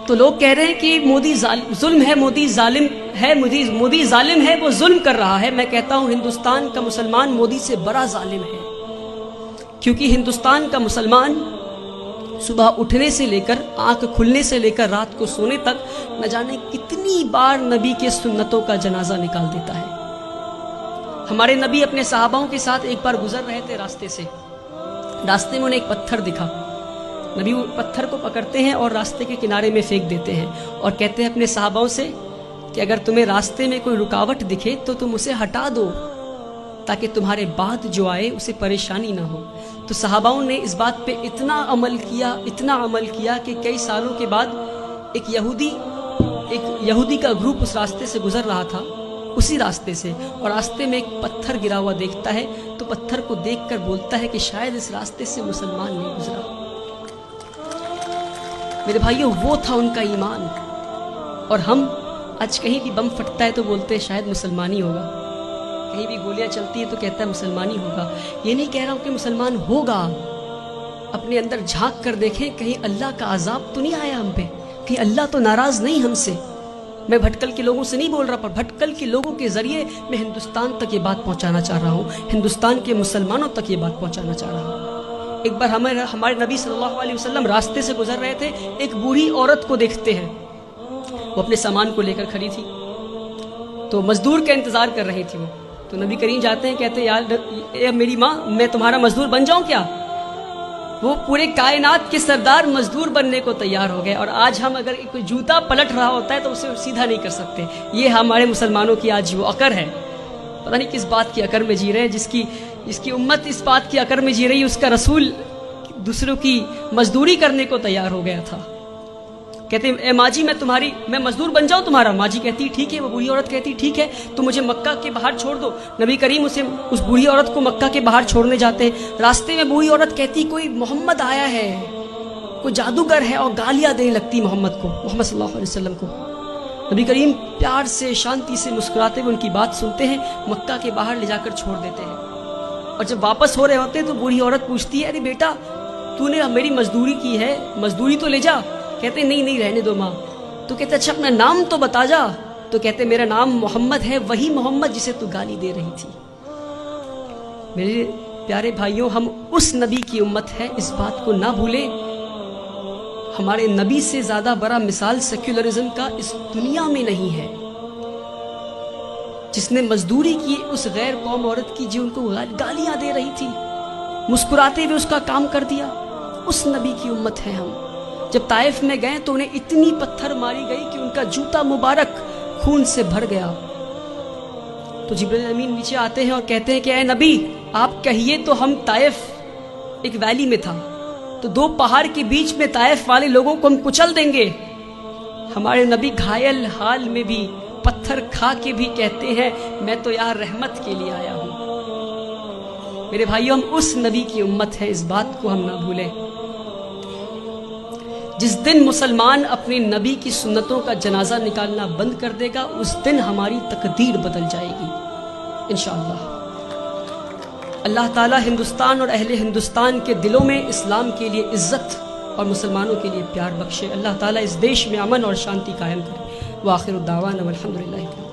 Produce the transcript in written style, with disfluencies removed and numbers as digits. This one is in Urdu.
تو لوگ کہہ رہے ہیں کہ مودی ظلم ہے، مودی ظالم ہے، مودی ظالم ہے، وہ ظلم کر رہا ہے۔ میں کہتا ہوں ہندوستان کا مسلمان مودی سے بڑا ظالم ہے، کیونکہ ہندوستان کا مسلمان صبح اٹھنے سے لے کر آنکھ کھلنے سے لے کر رات کو سونے تک نہ جانے کتنی بار نبی کے سنتوں کا جنازہ نکال دیتا ہے۔ ہمارے نبی اپنے صحاباؤں کے ساتھ ایک بار گزر رہے تھے راستے سے، راستے میں انہیں ایک پتھر دکھا، نبی وہ پتھر کو پکڑتے ہیں اور راستے کے کنارے میں پھینک دیتے ہیں اور کہتے ہیں اپنے صحاباؤں سے کہ اگر تمہیں راستے میں کوئی رکاوٹ دکھے تو تم اسے ہٹا دو تاکہ تمہارے بعد جو آئے اسے پریشانی نہ ہو۔ تو صحاباؤں نے اس بات پہ اتنا عمل کیا کہ کئی سالوں کے بعد ایک یہودی کا گروپ اس راستے سے گزر رہا تھا، اسی راستے سے، اور راستے میں ایک پتھر گرا ہوا دیکھتا ہے تو پتھر کو دیکھ کر بولتا ہے کہ شاید اس راستے سے مسلمان نہیں گزرا۔ میرے بھائیوں، وہ تھا ان کا ایمان۔ اور ہم آج کہیں بھی بم پھٹتا ہے تو بولتے ہیں شاید مسلمانی ہوگا، کہیں بھی گولیاں چلتی ہے تو کہتا ہے مسلمانی ہوگا۔ یہ نہیں کہہ رہا ہوں کہ مسلمان ہوگا، اپنے اندر جھانک کر دیکھیں کہیں اللہ کا عذاب تو نہیں آیا ہم پہ، کہیں اللہ تو ناراض نہیں ہم سے۔ میں بھٹکل کے لوگوں سے نہیں بول رہا، پر بھٹکل کے لوگوں کے ذریعے میں ہندوستان تک یہ بات پہنچانا چاہ رہا ہوں، ہندوستان کے مسلمانوں تک یہ بات پہنچانا چاہ رہا ہوں۔ ایک بار ہمارے نبی صلی اللہ علیہ وسلم راستے سے گزر رہے تھے، ایک بوڑھی عورت کو دیکھتے ہیں، وہ اپنے سامان کو لے کر کھڑی تھی، تو مزدور کا انتظار کر رہی تھی وہ۔ تو نبی کریم جاتے ہیں، کہتے ہیں یار اے میری ماں، میں تمہارا مزدور بن جاؤں کیا؟ وہ پورے کائنات کے سردار مزدور بننے کو تیار ہو گئے، اور آج ہم اگر کوئی جوتا پلٹ رہا ہوتا ہے تو اسے سیدھا نہیں کر سکتے۔ یہ ہمارے مسلمانوں کی آج وہ عقر ہے، پتہ نہیں کس بات کی عقر میں جی رہے ہیں، جس کی امت اس بات کی عقر میں جی رہی ہے، اس کا رسول دوسروں کی مزدوری کرنے کو تیار ہو گیا تھا۔ کہتے ہیں اے ماں جی میں مزدور بن جاؤں تمہارا؟ ماں جی کہتی ٹھیک ہے، وہ بوڑھی عورت کہتی ٹھیک ہے، تو مجھے مکہ کے باہر چھوڑ دو۔ نبی کریم اس بوڑھی عورت کو مکہ کے باہر چھوڑنے جاتے ہیں، راستے میں بوڑھی عورت کہتی کوئی محمد آیا ہے، کوئی جادوگر ہے، اور گالیاں دینے لگتی محمد صلی اللہ علیہ وسلم کو۔ نبی کریم پیار سے شانتی سے مسکراتے ہوئے ان کی بات سنتے ہیں، مکہ کے باہر لے جا کر چھوڑ دیتے ہیں۔ اور جب واپس ہو رہے ہوتے ہیں تو بوڑھی عورت پوچھتی ہے ارے بیٹا تو نے میری مزدوری کی ہے، مزدوری تو لے جا۔ کہتے نہیں رہنے دو ماں۔ تو کہتے اچھا اپنا نام تو بتا جا۔ تو کہتے میرا نام محمد ہے، وہی محمد جسے تو گالی دے رہی تھی۔ میرے پیارے بھائیوں، ہم اس نبی کی امت ہے، اس بات کو نہ بھولیں۔ ہمارے نبی سے زیادہ بڑا مثال سیکولرزم کا اس دنیا میں نہیں ہے، جس نے مزدوری کی اس غیر قوم عورت کی جو ان کو گالیاں دے رہی تھی، مسکراتے ہوئے اس کا کام کر دیا۔ اس نبی کی امت ہے ہم۔ جب طائف میں گئے تو انہیں اتنی پتھر ماری گئی کہ ان کا جوتا مبارک خون سے بھر گیا۔ تو جبریل امین نیچے آتے ہیں اور کہتے ہیں کہ اے نبی آپ کہیے تو ہم طائف ایک ویلی میں تھا، تو دو پہاڑ کے بیچ میں طائف والے لوگوں کو ہم کچل دیں گے۔ ہمارے نبی گھائل حال میں بھی پتھر کھا کے بھی کہتے ہیں میں تو یار رحمت کے لیے آیا ہوں۔ میرے بھائیوں، ہم اس نبی کی امت ہے، اس بات کو ہم نہ بھولیں۔ جس دن مسلمان اپنے نبی کی سنتوں کا جنازہ نکالنا بند کر دے گا، اس دن ہماری تقدیر بدل جائے گی انشاءاللہ۔ اللہ تعالی ہندوستان اور اہل ہندوستان کے دلوں میں اسلام کے لیے عزت اور مسلمانوں کے لیے پیار بخشے۔ اللہ تعالی اس دیش میں امن اور شانتی قائم کرے۔ وآخر الدعوانا والحمدللہ۔